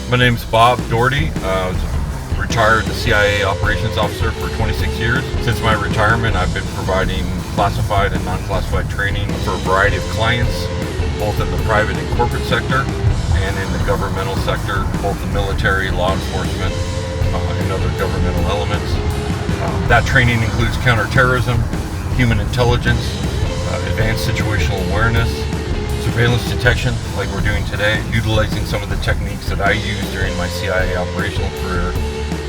My name's Bob Dougherty. I was retired CIA operations officer for 26 years. Since my retirement, I've been providing classified and non-classified training for a variety of clients, both in the private and corporate sector and in the governmental sector, both the military, law enforcement, and other governmental elements. That training includes counterterrorism, human intelligence, advanced situational awareness, surveillance detection like we're doing today, utilizing some of the techniques that I used during my CIA operational career,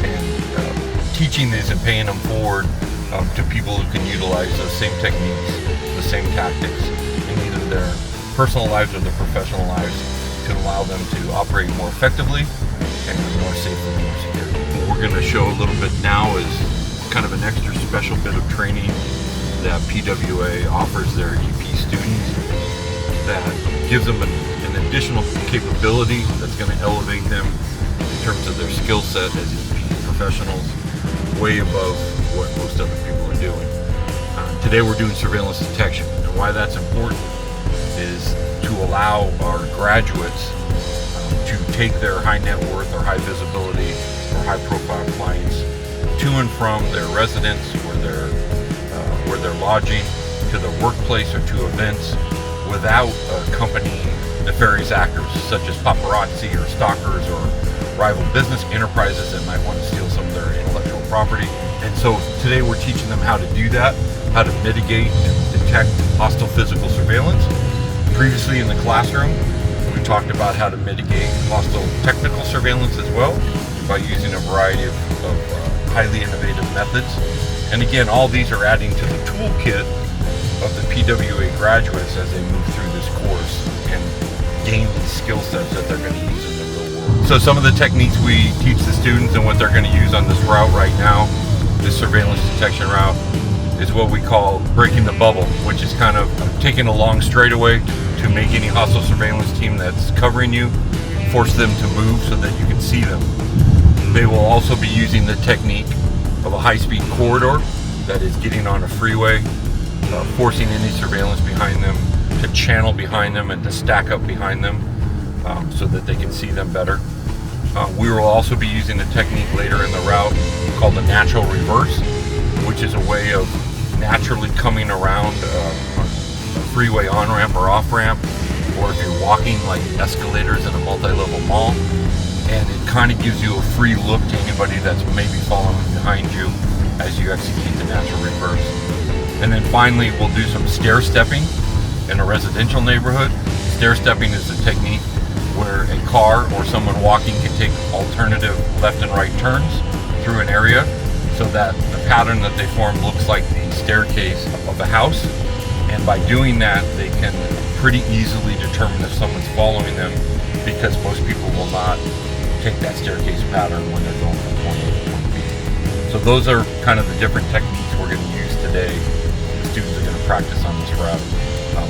and teaching these and paying them forward to people who can utilize those same techniques, the same tactics in either their personal lives or their professional lives to allow them to operate more effectively and more safely and more securely. What we're going to show a little bit now is kind of an extra special bit of training that PWA offers their EP students that gives them an additional capability that's going to elevate them in terms of their skill set as EP professionals way above what most other people are doing. Today we're doing surveillance detection, and why that's important is to allow our graduates to take their high net worth or high visibility or high profile clients to and from their residence or where they're lodging, to their workplace or to events, without accompanying nefarious actors such as paparazzi or stalkers or rival business enterprises that might want to steal some of their intellectual property. And so today we're teaching them how to do that, how to mitigate and detect hostile physical surveillance. Previously in the classroom, we talked about how to mitigate hostile technical surveillance as well by using a variety of highly innovative methods. And again, all these are adding to the toolkit of the PWA graduates as they move through this course and gain these skill sets that they're going to use in the real world. So some of the techniques we teach the students and what they're going to use on this route right now, this surveillance detection route, is what we call breaking the bubble, which is kind of taking a long straightaway to make any hostile surveillance team that's covering you, force them to move so that you can see them. They will also be using the technique of a high-speed corridor, that is getting on a freeway, forcing any surveillance behind them to channel behind them and to stack up behind them so that they can see them better. We will also be using a technique later in the route called the natural reverse, which is a way of naturally coming around a freeway on-ramp or off-ramp, or if you're walking like escalators in a multi-level mall, and it kind of gives you a free look to anybody that's maybe following behind you as you execute the natural reverse. And then finally, we'll do some stair stepping in a residential neighborhood. Stair stepping is a technique where a car or someone walking can take alternative left and right turns through an area so that the pattern that they form looks like the staircase of a house. And by doing that, they can pretty easily determine if someone's following them, because most people will not take that staircase pattern when they're going from 20 to 20 feet. So those are kind of the different techniques we're going to use today. The students are going to practice on this route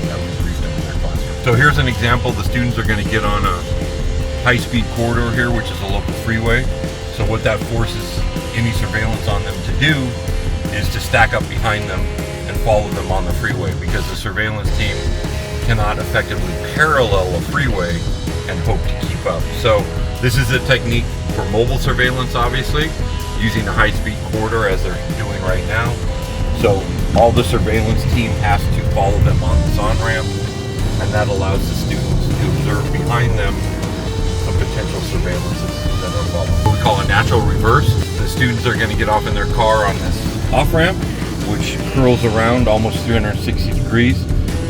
that we briefed them in their classroom. So here's an example. The students are going to get on a high-speed corridor here, which is a local freeway. So what that forces any surveillance on them to do is to stack up behind them and follow them on the freeway, because the surveillance team cannot effectively parallel a freeway and hope to keep up. So this is a technique for mobile surveillance, obviously, using a high-speed corridor as they're doing right now. So all the surveillance team has to follow them on this on-ramp, and that allows the students to observe behind them some potential surveillances that are following. What we call a natural reverse. The students are going to get off in their car on this off-ramp, which curls around almost 360 degrees.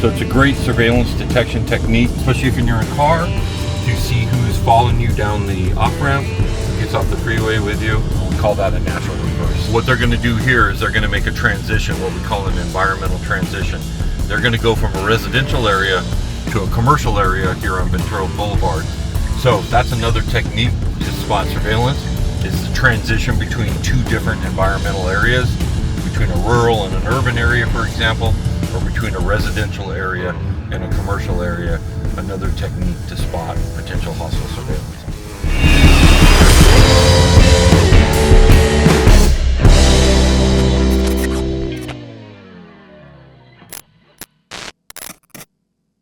So it's a great surveillance detection technique, especially if you're in a car, to see who's following you down the off-ramp, who gets off the freeway with you. We call that a natural reverse. What they're going to do here is they're going to make a transition, what we call an environmental transition. They're going to go from a residential area to a commercial area here on Ventura Boulevard. So that's another technique to spot surveillance, is the transition between two different environmental areas, between a rural and an urban area, for example, or between a residential area and a commercial area. Another technique to spot potential hostile surveillance.